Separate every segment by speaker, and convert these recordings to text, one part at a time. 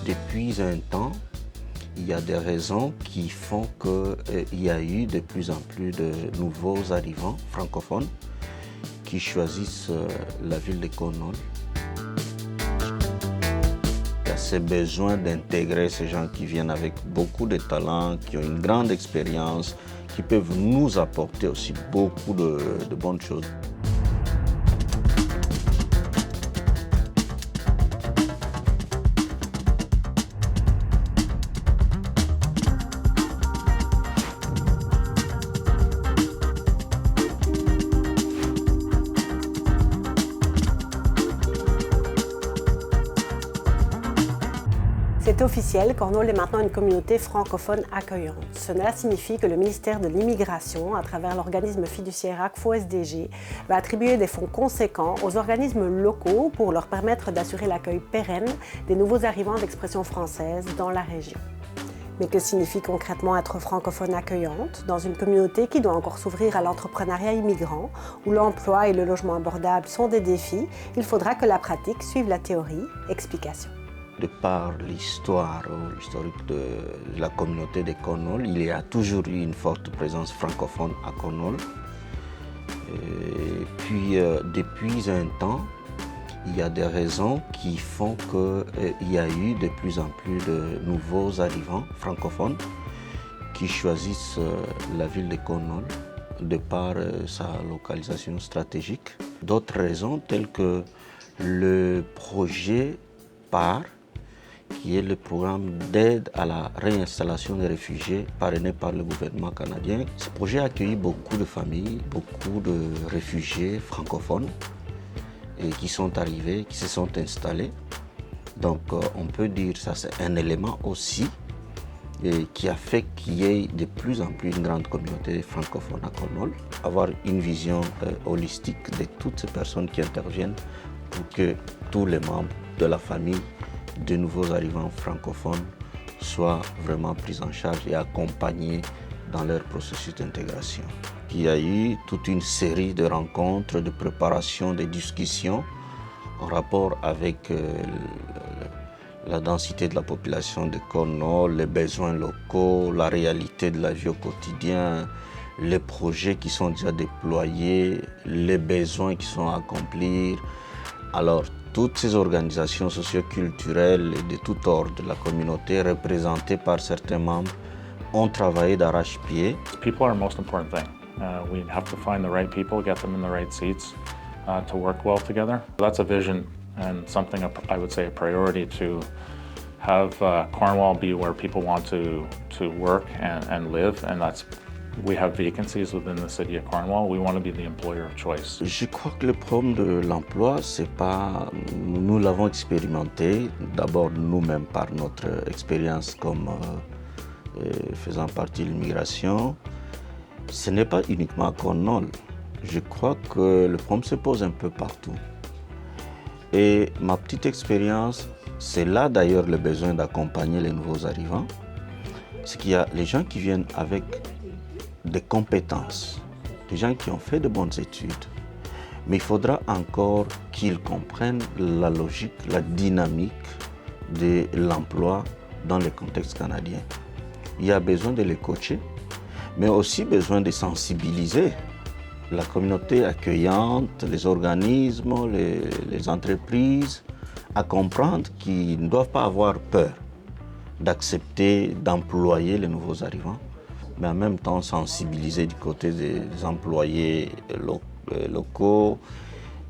Speaker 1: depuis un temps, il y a des raisons qui font qu'il y a eu de plus en plus de nouveaux arrivants francophones qui choisissent la ville de Cornwall. Il y a ce besoin d'intégrer ces gens qui viennent avec beaucoup de talent, qui ont une grande expérience, qui peuvent nous apporter aussi beaucoup de bonnes choses.
Speaker 2: C'est officiel, Cornwall est maintenant une communauté francophone accueillante. Cela signifie que le ministère de l'Immigration, à travers l'organisme fiduciaire ACFO SDG, va attribuer des fonds conséquents aux organismes locaux pour leur permettre d'assurer l'accueil pérenne des nouveaux arrivants d'expression française dans la région. Mais que signifie concrètement être francophone accueillante dans une communauté qui doit encore s'ouvrir à l'entrepreneuriat immigrant, où l'emploi et le logement abordable sont des défis? Il faudra que la pratique suive la théorie. Explication.
Speaker 1: De par l'historique de la communauté de Cornwall, il y a toujours eu une forte présence francophone à Cornwall. Et puis, depuis un temps, il y a des raisons qui font qu'il y a eu de plus en plus de nouveaux arrivants francophones qui choisissent la ville de Cornwall de par sa localisation stratégique. D'autres raisons telles que le projet PAR, qui est le programme d'aide à la réinstallation des réfugiés parrainé par le gouvernement canadien. Ce projet a accueilli beaucoup de familles, beaucoup de réfugiés francophones et qui sont arrivés, qui se sont installés. Donc on peut dire que ça c'est un élément aussi qui a fait qu'il y ait de plus en plus une grande communauté francophone à Cornwall. Avoir une vision holistique de toutes ces personnes qui interviennent pour que tous les membres de la famille de nouveaux arrivants francophones soient vraiment pris en charge et accompagnés dans leur processus d'intégration. Il y a eu toute une série de rencontres, de préparations, de discussions en rapport avec la densité de la population de Cornwall, les besoins locaux, la réalité de la vie au quotidien, les projets qui sont déjà déployés, les besoins qui sont à accomplir. Alors, toutes ces organisations socioculturelles et de tout ordre de la communauté représentées par certains membres ont travaillé d'arrache-pied.
Speaker 3: People are the most important thing. We have to find the right people, get them in the right seats to work well together. That's a vision and something I would say a priority to have Cornwall be where people want to work and live, and that's we have vacancies within the city of Cornwall. We want to be the employer of choice.
Speaker 1: Je crois que le problème de l'emploi, c'est pas, nous l'avons expérimenté d'abord nous-mêmes par notre expérience comme faisant partie de l'immigration. Ce n'est pas uniquement à Cornwall. Je crois que le problème se pose un peu partout. Et ma petite expérience, c'est là d'ailleurs le besoin d'accompagner les nouveaux arrivants. C'est qu'il y a les gens qui viennent avec des compétences, des gens qui ont fait de bonnes études, mais il faudra encore qu'ils comprennent la logique, la dynamique de l'emploi dans le contexte canadien. Il y a besoin de les coacher, mais aussi besoin de sensibiliser la communauté accueillante, les organismes, les entreprises, à comprendre qu'ils ne doivent pas avoir peur d'accepter, d'employer les nouveaux arrivants, mais en même temps sensibiliser du côté des employés locaux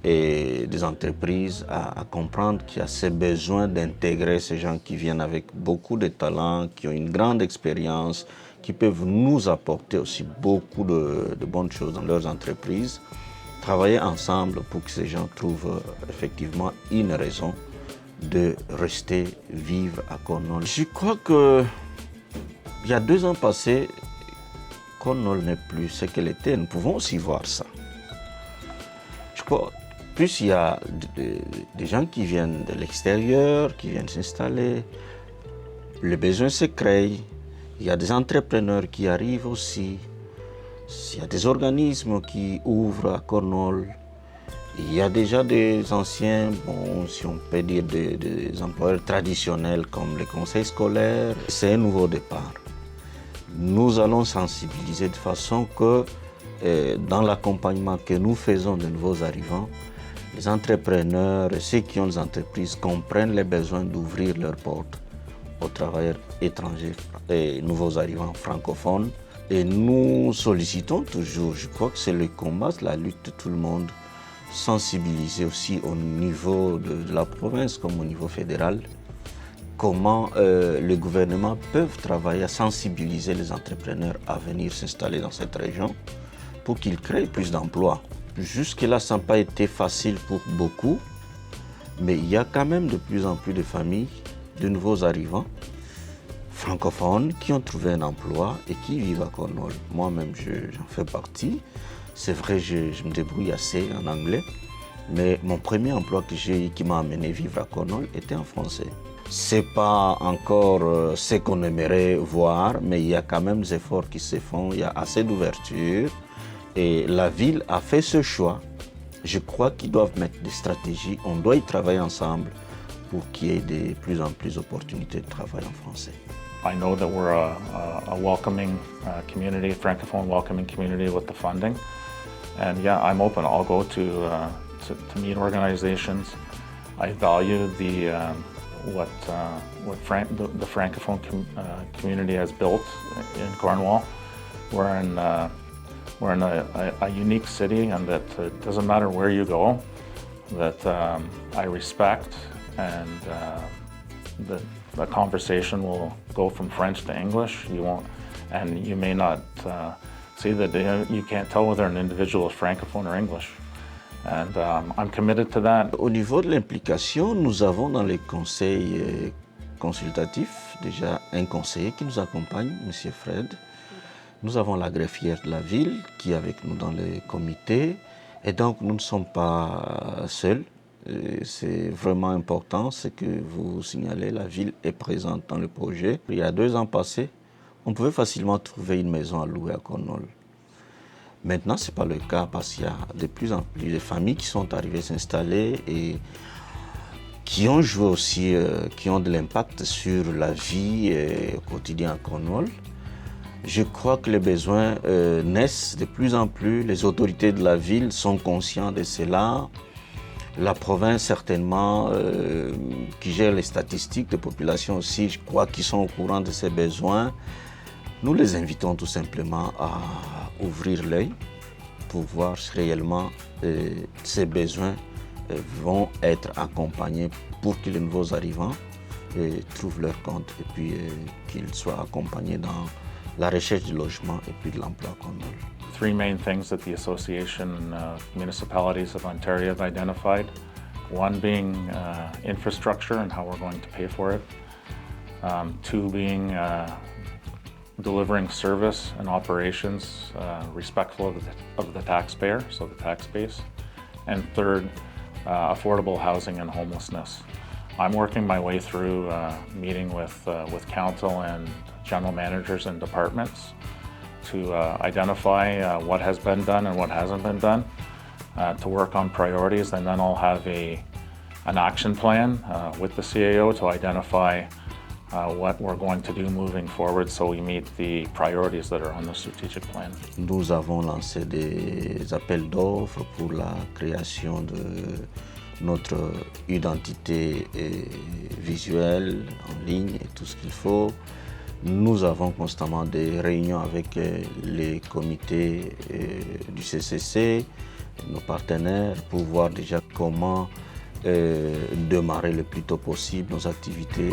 Speaker 1: et des entreprises à comprendre qu'il y a ce besoin d'intégrer ces gens qui viennent avec beaucoup de talent, qui ont une grande expérience, qui peuvent nous apporter aussi beaucoup de bonnes choses dans leurs entreprises. Travailler ensemble pour que ces gens trouvent effectivement une raison de rester vivre à Cornwall. Je crois que il y a 2 ans passés, Cornwall n'est plus ce qu'elle était. Nous pouvons aussi voir ça. Je crois plus il y a des gens qui viennent de l'extérieur, qui viennent s'installer, le besoin se crée, il y a des entrepreneurs qui arrivent aussi, il y a des organismes qui ouvrent à Cornwall, Il y a déjà des anciens, bon, si on peut dire des employeurs traditionnels comme les conseils scolaires. C'est un nouveau départ. Nous allons sensibiliser de façon que dans l'accompagnement que nous faisons de nouveaux arrivants, les entrepreneurs et ceux qui ont des entreprises comprennent les besoins d'ouvrir leurs portes aux travailleurs étrangers et nouveaux arrivants francophones. Et nous sollicitons toujours, je crois que c'est le combat, la lutte de tout le monde, sensibiliser aussi au niveau de la province comme au niveau fédéral, comment le gouvernement peut travailler à sensibiliser les entrepreneurs à venir s'installer dans cette région pour qu'ils créent plus d'emplois. Jusque-là, ça n'a pas été facile pour beaucoup, mais il y a quand même de plus en plus de familles, de nouveaux arrivants francophones qui ont trouvé un emploi et qui vivent à Cornwall. Moi-même, j'en fais partie. C'est vrai, je me débrouille assez en anglais, mais mon premier emploi que j'ai eu qui m'a amené vivre à Cornwall était en français. C'est pas encore ce qu'on aimerait voir, mais il y a quand même des efforts qui se font, il y a assez d'ouverture et la ville a fait ce choix. Je crois qu'ils doivent mettre des stratégies, on doit y travailler ensemble pour qu'il y ait de plus en plus d'opportunités de travail en français.
Speaker 3: I know that we're a welcoming community, francophone welcoming community with the funding. And yeah, I'm open. I'll go to meet organizations. I value what the francophone community has built in Cornwall. We're in a unique city, and that it doesn't matter where you go. That I respect, and the conversation will go from French to English. You may not. See that you can't tell whether an individual is francophone or English, and I'm committed to that.
Speaker 1: Au niveau de l'implication, nous avons dans les conseils consultatifs déjà un conseiller qui nous accompagne, M. Fred. Nous avons la greffière de la ville qui est avec nous dans le comité, et donc nous ne sommes pas seuls. C'est vraiment important, ce que vous signalez, la ville est présente dans le projet. Il y a 2 ans passés, on pouvait facilement trouver une maison à louer à Cornwall. Maintenant, ce n'est pas le cas parce qu'il y a de plus en plus de familles qui sont arrivées s'installer et qui ont joué aussi, qui ont de l'impact sur la vie au quotidien à Cornwall. Je crois que les besoins naissent de plus en plus. Les autorités de la ville sont conscientes de cela. La province, certainement, qui gère les statistiques de population aussi, je crois qu'ils sont au courant de ces besoins. Nous les invitons tout simplement à ouvrir l'œil pour voir si réellement ces besoins vont être accompagnés pour que les nouveaux arrivants trouvent leur compte et puis qu'ils soient accompagnés dans la recherche du logement et puis de l'emploi qu'on a.
Speaker 3: 3 main things that the Association of Municipalities of Ontario have identified. One being infrastructure and how we're going to pay for it. 2 being delivering service and operations respectful of the taxpayer, so the tax base. And 3rd, affordable housing and homelessness. I'm working my way through meeting with council and general managers and departments to identify what has been done and what hasn't been done, to work on priorities, and then I'll have an action plan with the CAO to identify what we're going to do moving forward so we meet the priorities that are on the strategic plan.
Speaker 1: Nous avons lancé des appels d'offres pour la création de notre identité visuelle en ligne et tout ce qu'il faut. Nous avons constamment des réunions avec les comités du CCC, nos partenaires, pour voir déjà comment démarrer le plus tôt possible nos activités.